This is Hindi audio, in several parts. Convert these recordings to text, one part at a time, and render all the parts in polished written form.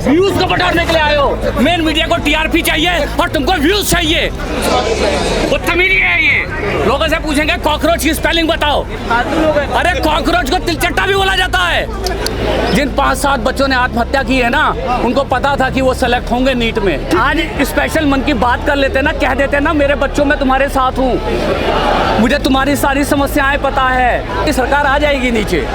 व्यूज को बटोरने के लिए आए हो। मेन मीडिया को टीआरपी चाहिए और तुमको व्यूज चाहिए। बदतमीजी है ये। लोगों से पूछेंगे कॉकरोच की स्पेलिंग बताओ। अरे कॉकरोच को तिलचट्टा भी बोला जाता है। जिन 5-7 बच्चों ने आत्महत्या की है ना, उनको पता था कि वो सेलेक्ट होंगे नीट में। आज स्पेशल मन की बात कर लेते ना, कह देते ना मेरे बच्चों मैं तुम्हारे साथ हूँ, मुझे तुम्हारी सारी समस्याएं पता है, कि सरकार आ जाएगी नीचे।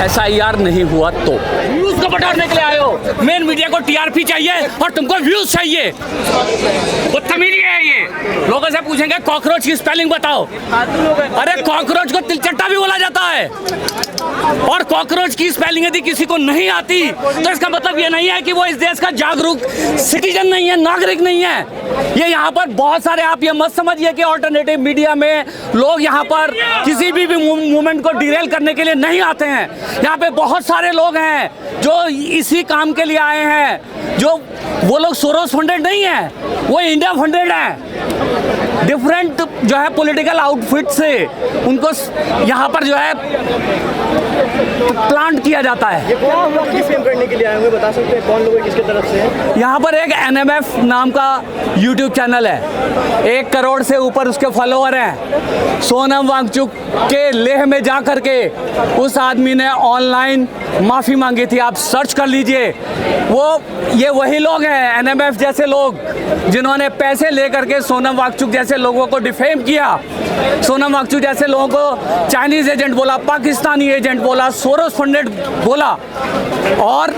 SIR नहीं हुआ तो व्यूज को बटोरने के लिए आए हो। मेन मीडिया को टीआरपी चाहिए और तुमको व्यूज चाहिए। बदतमीजी है ये। लोगों से पूछेंगे कॉकरोच की स्पेलिंग बताओ। अरे कॉकरोच को तिलचट्टा भी बोला जाता है। और कॉकरोच की स्पेलिंग यदि किसी को नहीं आती तो इसका मतलब ये नहीं है कि वो इस देश का जागरूक सिटीजन नहीं है, नागरिक नहीं है। ये यहाँ पर बहुत सारे, आप ये मत समझिए कि ऑल्टरनेटिव मीडिया में लोग यहाँ पर किसी भी मूवमेंट को डिरेल करने के लिए नहीं आते हैं। यहाँ पे बहुत सारे लोग हैं जो इसी काम के लिए आए हैं। जो वो लोग सोरोस फंडेड नहीं है, वो इंडिया फंडेड है। डिफरेंट जो है पॉलिटिकल आउटफिट से उनको यहाँ पर जो है प्लांट किया जाता है। ये किस काम करने के लिए आए होंगे, बता सकते हैं कौन लोग हैं, किसके तरफ से हैं? यहाँ पर एक NMF नाम का YouTube चैनल है, 1 करोड़ से ऊपर उसके फॉलोअर हैं। सोनम वांगचुक के लेह में जा करके उस आदमी ने ऑनलाइन माफ़ी मांगी थी। आप सर्च कर लीजिए। ये वही लोग हैं, NMF जैसे लोग, जिन्होंने पैसे लेकर के सोनम वांगचुक जैसे लोगों को डिफेम किया। सोनम वांगचुक जैसे लोगों को चाइनीज़ एजेंट बोला, पाकिस्तानी एजेंट बोला, सोरोस फंडेड बोला और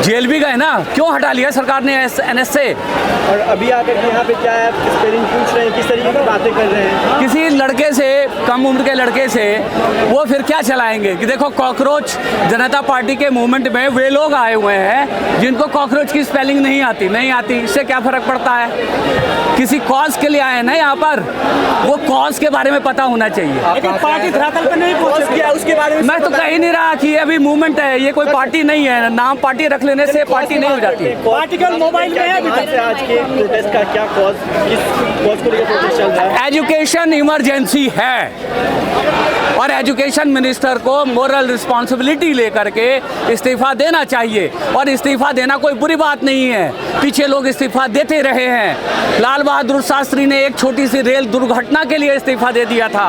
जेल भी गए ना। क्यों हटा लिया सरकार ने NS से? और अभी आकर के यहाँ पे क्या है, स्पेलिंग पूछ रहे हैं, किस तरीके की बातें कर रहे हैं? किसी लड़के से, कम उम्र के लड़के से वो फिर क्या चलाएंगे कि देखो कॉकरोच जनता पार्टी के मूवमेंट में वे लोग आए हुए हैं जिनको कॉकरोच की स्पेलिंग नहीं आती। इससे क्या फ़र्क पड़ता है? किसी कॉज के लिए आए ना यहाँ पर, वो कॉज के बारे में पता होना चाहिए। पार्टी धरातल पर नहीं पहुँच किया, उसके बारे में मैं तो कह ही नहीं रहा कि ये अभी मूवमेंट है, ये कोई पार्टी नहीं है। नाम पार्टी रख लेने से पार्टी नहीं हो जाती। पार्टी का मोबाइल में है। आज के प्रोटेस्ट का क्या कॉज, किस कॉज को लेकर प्रोटेस्ट चल रहा है? एजुकेशन इमरजेंसी है और एजुकेशन मिनिस्टर को मोरल रिस्पॉन्सिबिलिटी लेकर के इस्तीफा देना चाहिए। और इस्तीफा देना कोई बुरी बात नहीं है, पीछे लोग इस्तीफा देते रहे हैं। लाल बहादुर शास्त्री ने एक छोटी सी रेल दुर्घटना के लिए इस्तीफा दे दिया था।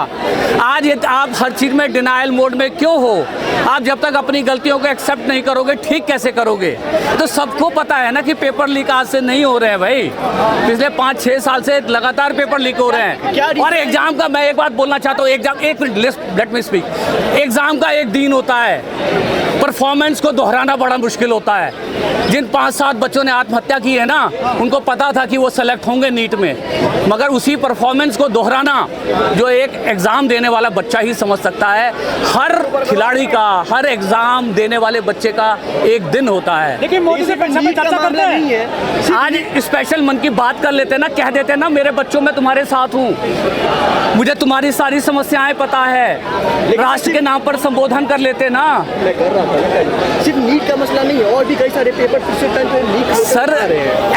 आज आप हर चीज़ में डिनायल मोड में क्यों हो? आप जब तक अपनी गलतियों को एक्सेप्ट नहीं करोगे, ठीक कैसे करोगे? तो सबको पता है ना कि पेपर लीक आज से नहीं हो रहे हैं भाई। पिछले 5-6 साल से लगातार पेपर लीक हो रहे हैं। और एग्जाम का मैं एक बात बोलना चाहता हूँ, एग्जाम, एक minute let me speak. Exam का एक दिन होता है, परफॉर्मेंस को दोहराना बड़ा मुश्किल होता है। जिन 5-7 बच्चों ने आत्महत्या की है ना, उनको पता था कि वो सेलेक्ट होंगे नीट में, मगर उसी परफॉर्मेंस को दोहराना जो एक एग्ज़ाम देने वाला बच्चा ही समझ सकता है। हर खिलाड़ी का, हर एग्ज़ाम देने वाले बच्चे का एक दिन होता है। लेकिन मोदी से चर्चा करते हैं। आज स्पेशल मन की बात कर लेते ना, कह देते ना मेरे बच्चों मैं तुम्हारे साथ हूँ, मुझे तुम्हारी सारी समस्याएं पता है, राष्ट्र के नाम पर संबोधन कर लेते ना। सिर्फ नीट का मसला नहीं है, और भी कई सारे पेपर लीक सर,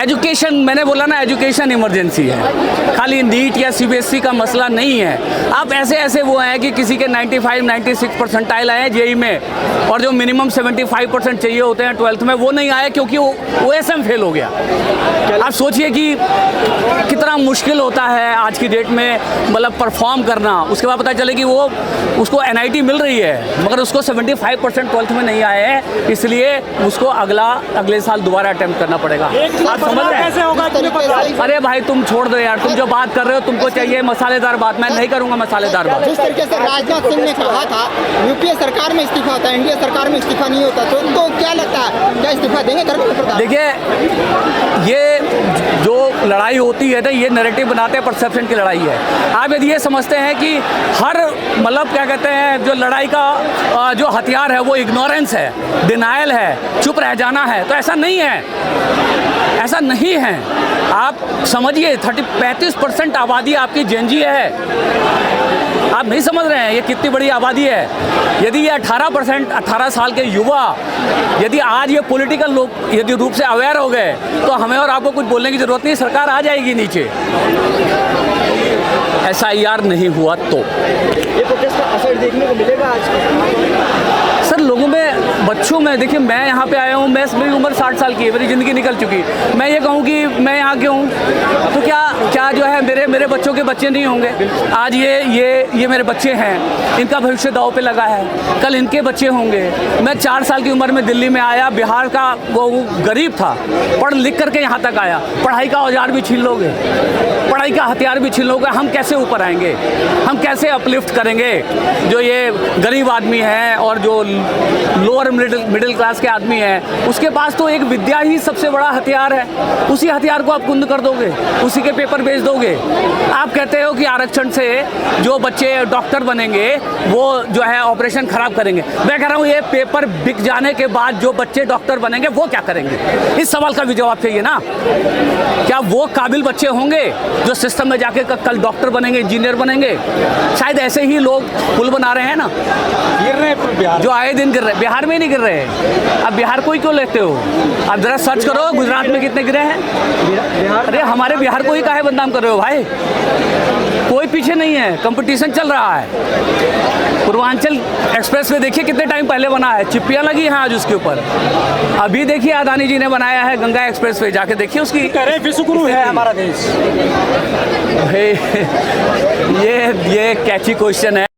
एजुकेशन, मैंने बोला ना, एजुकेशन इमरजेंसी है, खाली नीट या CBSE का मसला नहीं है। आप ऐसे वो हैं कि किसी के 95-96 परसेंटाइल आए हैं जेई में, और जो मिनिमम 75% चाहिए होते हैं 12th में, वो नहीं आए क्योंकि वो OSM फेल हो गया। आप सोचिए कि कितना मुश्किल होता है आज की डेट में मतलब परफॉर्म करना। उसके बाद पता चले कि वो उसको NIT मिल रही है, मगर उसको 75% 12th में नहीं आए हैं, इसलिए उसको अगले साल दोबारा अटेम्प्ट करना पड़ेगा। आप समझ रहे हैं? अरे भाई तुम छोड़ दो यार, तुम जो बात कर रहे हो तुमको चाहिए मसालेदार बात, मैं नहीं करूँगा मसालेदार बात। जिस तरीके से राजनाथ सिंह ने कहा था UPA सरकार में इस्तीफा होता है, NDA सरकार में इस्तीफा नहीं होता, तो क्या लगता है, क्या इस्तीफा देंगे धर्मेंद्र प्रधान? देखिए, ये जो लड़ाई होती है ना, ये नैरेटिव बनाते हैं, परसेप्शन की लड़ाई है। आप यदि ये समझते हैं कि हर मतलब क्या कहते हैं, जो लड़ाई का जो हथियार है वो इग्नोरेंस है, डिनायल है, चुप रह जाना है, तो ऐसा नहीं है, ऐसा नहीं है। आप समझिए 35% आबादी आपकी जेनजी है। आप नहीं समझ रहे हैं ये कितनी बड़ी आबादी है। यदि ये 18% 18 साल के युवा यदि आज ये पॉलिटिकल लोग यदि रूप से अवेयर हो गए, तो हमें और आपको कुछ बोलने की ज़रूरत नहीं, सरकार आ जाएगी नीचे। SIR नहीं हुआ तो ये प्रोटेस्ट का असर देखने को मिलेगा आज? सर, लोगों में इच्छुक मैं, देखिए मैं यहाँ पे आया हूँ, मेरी उम्र 60 साल की है, मेरी ज़िंदगी निकल चुकी। मैं ये कहूँ कि मैं यहाँ क्यों हूँ, तो क्या जो है मेरे बच्चों के बच्चे नहीं होंगे। आज ये मेरे बच्चे हैं, इनका भविष्य दांव पे लगा है, कल इनके बच्चे होंगे। मैं 4 साल की उम्र में दिल्ली में आया, बिहार का वो गरीब था, पढ़ लिख करके यहाँ तक आया। पढ़ाई का औजार भी छीन लोगे, पढ़ाई का हथियार भी छीन लोगे, हम कैसे ऊपर आएंगे, हम कैसे अपलिफ्ट करेंगे जो ये गरीब आदमी है और जो लोअर मिडिल क्लास के आदमी है, उसके पास तो एक विद्या ही सबसे बड़ा हथियार है। उसी हथियार को आप कुंद कर दोगे, उसी के पेपर बेच दोगे। आप कहते हो कि आरक्षण से जो बच्चे डॉक्टर बनेंगे वो जो है ऑपरेशन खराब करेंगे। मैं कह रहा हूँ ये पेपर बिक जाने के बाद जो बच्चे डॉक्टर बनेंगे वो क्या करेंगे, इस सवाल का भी जवाब चाहिए ना। क्या वो काबिल बच्चे होंगे जो सिस्टम में जाके कल डॉक्टर बनेंगे, इंजीनियर बनेंगे? शायद ऐसे ही लोग पुल बना रहे हैं ना, गिर रहे हैं बिहार, जो आए दिन गिर रहे। बिहार में ही नहीं गिर रहे हैं, अब बिहार को ही क्यों लेते हो? अब जरा सर्च करो गुजरात में कितने गिरे हैं। बिहार, अरे हमारे बिहार को ही काहे बदनाम कर रहे हो भाई? कोई पीछे नहीं है, कंपटीशन चल रहा है। पूर्वांचल एक्सप्रेस वे देखिए कितने टाइम पहले बना है, चिप्पियाँ लगी हैं आज उसके ऊपर। अभी देखिए अदानी जी ने बनाया है गंगा एक्सप्रेस वे, जाके देखिए उसकी। विश्व गुरु है हमारा देश। ये कैची क्वेश्चन है।